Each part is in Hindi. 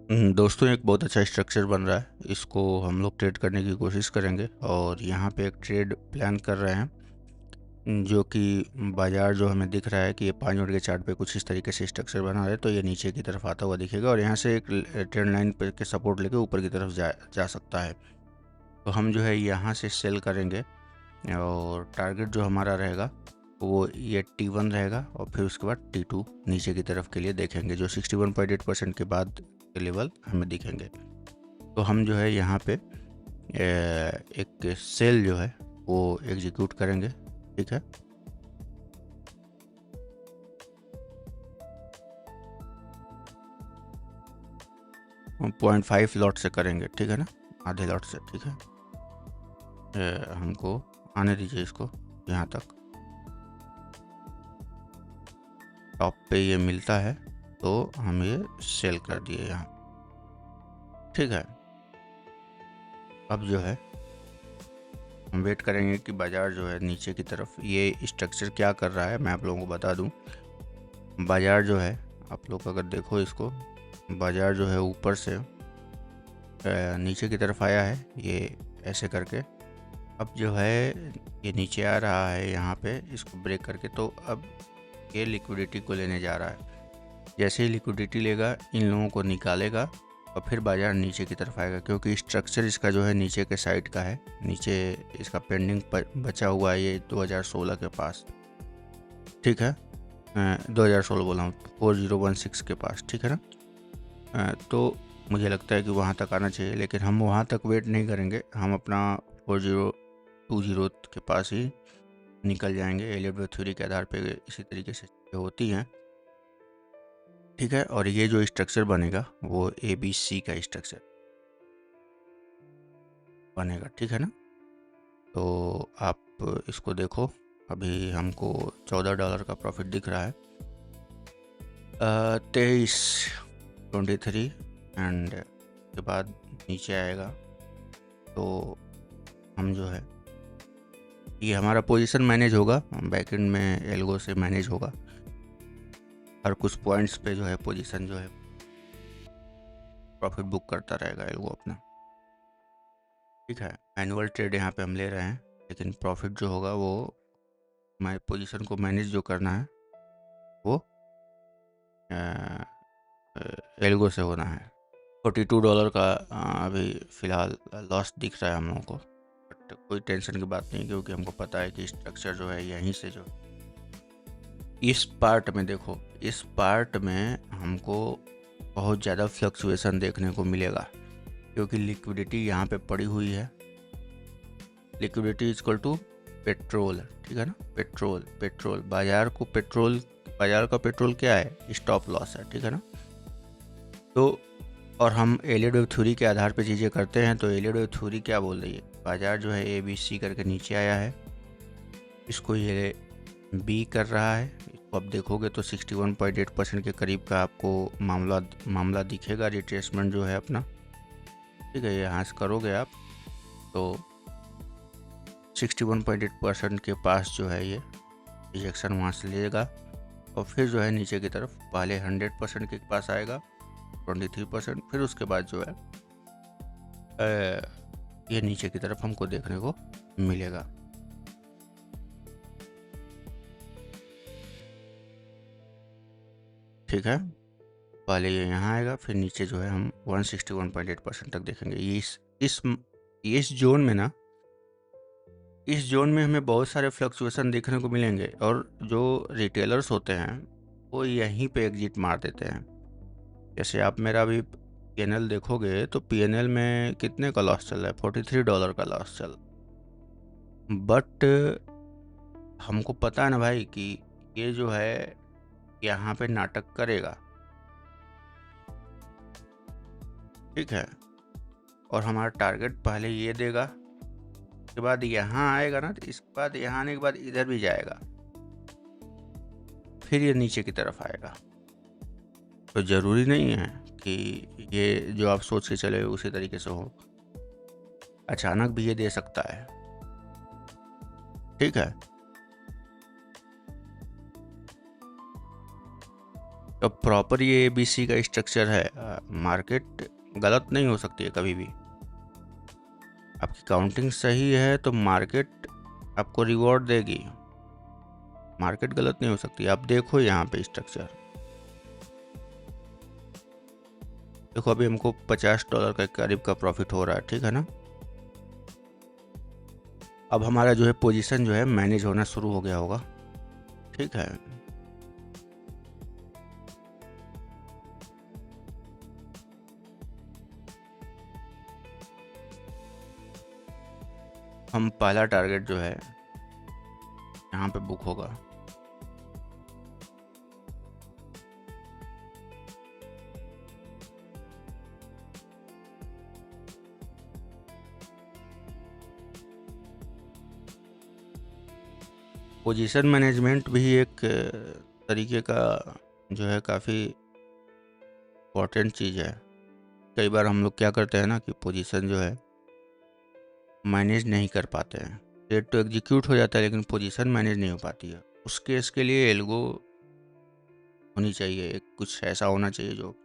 दोस्तों एक बहुत अच्छा स्ट्रक्चर बन रहा है। इसको हम लोग ट्रेड करने की कोशिश करेंगे और यहाँ पे एक ट्रेड प्लान कर रहे हैं, जो कि बाज़ार जो हमें दिख रहा है कि ये 5 मिनट के चार्ट पे कुछ इस तरीके से स्ट्रक्चर बना है, तो ये नीचे की तरफ आता हुआ दिखेगा और यहाँ से एक ट्रेंड लाइन पे के सपोर्ट लेके ऊपर की तरफ जा सकता है। तो हम जो है यहाँ से सेल करेंगे और टारगेट जो हमारा रहेगा वो ये T1 रहेगा और फिर उसके बाद T2 नीचे की तरफ के लिए देखेंगे, जो 61.8% के बाद के लेवल हमें दिखेंगे। तो हम जो है यहाँ पे एक सेल जो है वो एग्जीक्यूट करेंगे। ठीक है, 0.5 लॉट से करेंगे। ठीक है ना, आधे लॉट से। ठीक है, हमको आने दीजिए इसको यहाँ तक। टॉप पे ये मिलता है तो हम ये सेल कर दिए यहाँ। ठीक है, अब जो है हम वेट करेंगे कि बाज़ार जो है नीचे की तरफ, ये स्ट्रक्चर क्या कर रहा है मैं आप लोगों को बता दूं। बाज़ार जो है, आप लोग अगर देखो इसको, बाज़ार जो है ऊपर से नीचे की तरफ आया है ये ऐसे करके। अब जो है ये नीचे आ रहा है यहाँ पे, इसको ब्रेक करके, तो अब ये लिक्विडिटी को लेने जा रहा है। जैसे ही लिक्विडिटी लेगा इन लोगों को निकालेगा और फिर बाज़ार नीचे की तरफ आएगा, क्योंकि स्ट्रक्चर इसका जो है नीचे के साइड का है। नीचे इसका पेंडिंग बचा हुआ है ये 2016 के पास। ठीक है, 2016 बोला हूँ, 4016 के पास। ठीक है ना, तो मुझे लगता है कि वहाँ तक आना चाहिए, लेकिन हम वहाँ तक वेट नहीं करेंगे। हम अपना 4020 के पास ही निकल जाएंगे। एलियट थ्योरी के आधार पे इसी तरीके से चीज़ें होती हैं। ठीक है, और ये जो स्ट्रक्चर बनेगा वो ABC का स्ट्रक्चर बनेगा। ठीक है ना, तो आप इसको देखो। अभी हमको $14 का प्रॉफिट दिख रहा है, 23 एंड के बाद नीचे आएगा। तो हम जो है ये हमारा पोजीशन मैनेज होगा, बैकएंड में एल्गो से मैनेज होगा। हर कुछ पॉइंट्स पे जो है पोजीशन जो है प्रॉफिट बुक करता रहेगा एल्गो अपना। ठीक है, एनुअल ट्रेड यहाँ पे हम ले रहे हैं, लेकिन प्रॉफिट जो होगा वो हमारे पोजीशन को मैनेज जो करना है वो एल्गो से होना है। $42 का अभी फ़िलहाल लॉस दिख रहा है हम लोगों को, बट कोई टेंशन की बात नहीं, क्योंकि हमको पता है कि स्ट्रक्चर जो है यहीं से जो इस पार्ट में देखो, इस पार्ट में हमको बहुत ज़्यादा फ्लक्चुएशन देखने को मिलेगा, क्योंकि लिक्विडिटी यहाँ पे पड़ी हुई है। Liquidity equal to petrol. ठीक है ना, पेट्रोल बाजार का पेट्रोल क्या है? स्टॉप लॉस है। ठीक है ना, तो और हम एलियट वेव थ्योरी के आधार पे चीज़ें करते हैं। तो एलियट वेव थ्योरी क्या बोल रही है? बाजार जो है ABC करके नीचे आया है, इसको ये B कर रहा है। इसको आप देखोगे तो 61.8% के करीब का आपको मामला दिखेगा, रिट्रेसमेंट जो है अपना। ठीक है, यहाँ से करोगे आप तो 61.8% के पास जो है ये रिजेक्शन वहाँ से लेगा और फिर जो है नीचे की तरफ पहले 100% के पास आएगा, 23%, फिर उसके बाद जो है ये नीचे की तरफ हमको देखने को मिलेगा। ठीक है, पहले ये यहाँ आएगा, फिर नीचे जो है हम 161.8% तक देखेंगे। इस जोन में ना, इस जोन में हमें बहुत सारे फ्लक्चुएशन देखने को मिलेंगे और जो रिटेलर्स होते हैं वो यहीं पे एग्जिट मार देते हैं। जैसे आप मेरा अभी PNL देखोगे तो PNL में कितने का लॉस चल रहा है? $43 का लॉस चल। बट हमको पता है ना भाई कि ये जो है यहाँ पे नाटक करेगा। ठीक है, और हमारा टारगेट पहले ये देगा, उसके बाद यहाँ आएगा ना, तो इसके बाद यहाँ आने के बाद इधर भी जाएगा, फिर ये नीचे की तरफ आएगा। तो ज़रूरी नहीं है कि ये जो आप सोच के चले उसी तरीके से हो, अचानक भी ये दे सकता है। ठीक है, तो प्रॉपर ये ABC का स्ट्रक्चर है। मार्केट गलत नहीं हो सकती है कभी भी। आपकी काउंटिंग सही है तो मार्केट आपको रिवॉर्ड देगी, मार्केट गलत नहीं हो सकती। आप देखो यहाँ पे स्ट्रक्चर, देखो अभी हमको $50 के करीब का प्रॉफिट हो रहा है, ठीक है ना। अब हमारा जो है पोजीशन जो है मैनेज होना शुरू हो गया होगा, ठीक है। हम पहला टारगेट जो है यहाँ पे बुक होगा। पोजीशन मैनेजमेंट भी एक तरीके का जो है काफ़ी इम्पोर्टेंट चीज़ है। कई बार हम लोग क्या करते हैं ना कि पोजीशन जो है मैनेज नहीं कर पाते हैं। ट्रेड तो एग्जीक्यूट हो जाता है लेकिन पोजीशन मैनेज नहीं हो पाती है। उस केस के लिए एल्गो होनी चाहिए, एक कुछ ऐसा होना चाहिए जो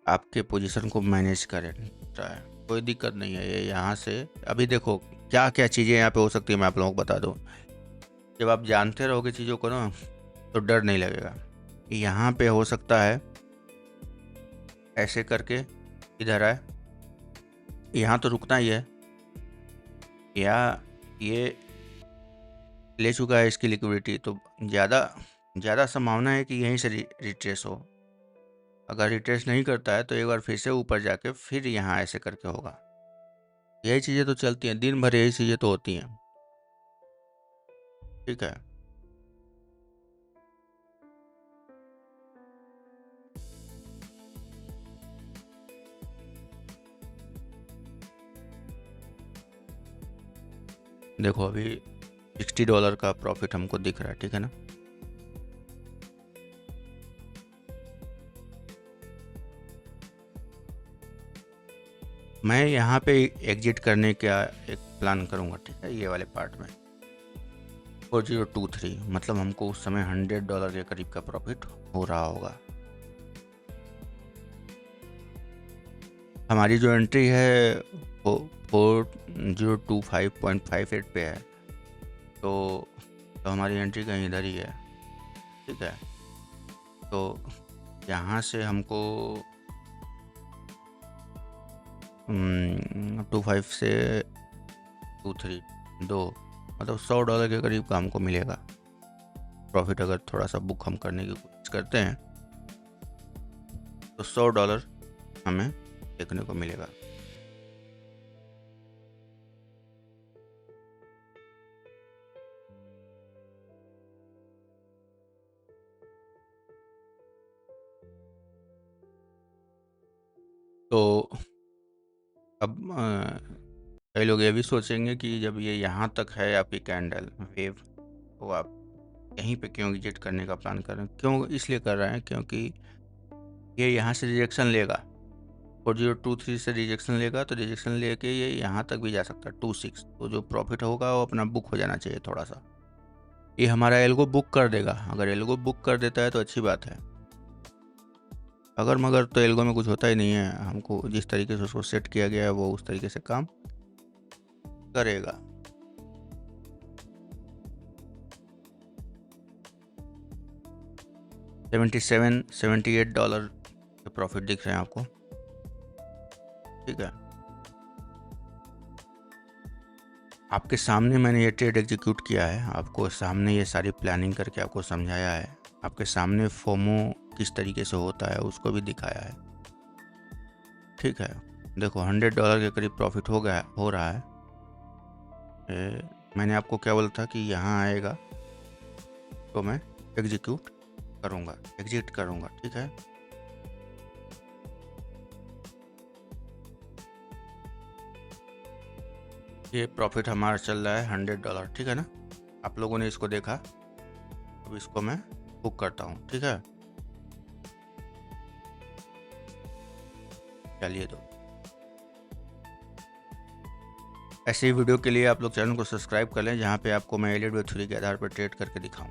आपके पोजीशन को मैनेज करे। कोई दिक्कत नहीं है। ये यहाँ से अभी देखो क्या क्या चीज़ें यहाँ पे हो सकती है, मैं आप लोगों को बता दूँ। जब आप जानते रहोगे चीज़ों को ना तो डर नहीं लगेगा। यहाँ पे हो सकता है ऐसे करके इधर आए, यहाँ तो रुकना ही है, या ये ले चुका है इसकी लिक्विडिटी, तो ज़्यादा संभावना है कि यहीं से रिट्रेस हो। अगर रिट्रेस नहीं करता है तो एक बार फिर से ऊपर जाके फिर यहाँ ऐसे करके होगा। यही चीज़ें तो चलती हैं दिन भर, यही चीज़ें तो होती हैं, ठीक है। देखो अभी $60 का प्रॉफिट हमको दिख रहा है, ठीक है ना। मैं यहाँ पे एग्जिट करने का एक प्लान करूँगा, ठीक है, ये वाले पार्ट में 4023, मतलब हमको उस समय $100 के करीब का प्रॉफिट हो रहा होगा। हमारी जो एंट्री है वो 4025.58 पे है, तो हमारी एंट्री कहीं इधर ही है, ठीक है। तो यहाँ से हमको 25 से 23 मतलब $100 के करीब का हमको मिलेगा प्रॉफिट। अगर थोड़ा सा बुक हम करने की कोशिश करते हैं तो $100 हमें देखने को मिलेगा। तो अब कई लोग ये भी सोचेंगे कि जब ये यहाँ तक है आपकी कैंडल वेव, तो आप यहीं पे क्यों एग्जिट करने का प्लान कर रहे हैं। क्यों इसलिए कर रहे हैं क्योंकि ये यहाँ से रिजेक्शन लेगा, 4023 से रिजेक्शन लेगा, तो रिजेक्शन लेके ये यहाँ तक भी जा सकता है 26, तो जो प्रॉफिट होगा वो अपना बुक हो जाना चाहिए थोड़ा सा। ये हमारा एल्गो बुक कर देगा, अगर एल्गो बुक कर देता है तो अच्छी बात है। अगर मगर तो एल्गो में कुछ होता ही नहीं है, हमको जिस तरीके से उसको सेट किया गया है वो उस तरीके से काम करेगा। $78 के प्रॉफिट दिख रहे हैं आपको, ठीक है। आपके सामने मैंने ये ट्रेड एग्जीक्यूट किया है, आपको सामने ये सारी प्लानिंग करके आपको समझाया है, आपके सामने फोमो किस तरीके से होता है उसको भी दिखाया है, ठीक है। देखो $100 के करीब प्रॉफिट हो रहा है। मैंने आपको क्या बोला था कि यहाँ आएगा तो मैं एग्जिट करूँगा, ठीक है। ये प्रॉफिट हमारा चल रहा है $100, ठीक है ना। आप लोगों ने इसको देखा, अब इसको मैं बुक करता हूँ, ठीक है। चलिए, तो ऐसे ही वीडियो के लिए आप लोग चैनल को सब्सक्राइब कर लें, जहाँ पे आपको मैं एलियट वेब थ्योरी के आधार पर ट्रेड करके दिखाऊँ।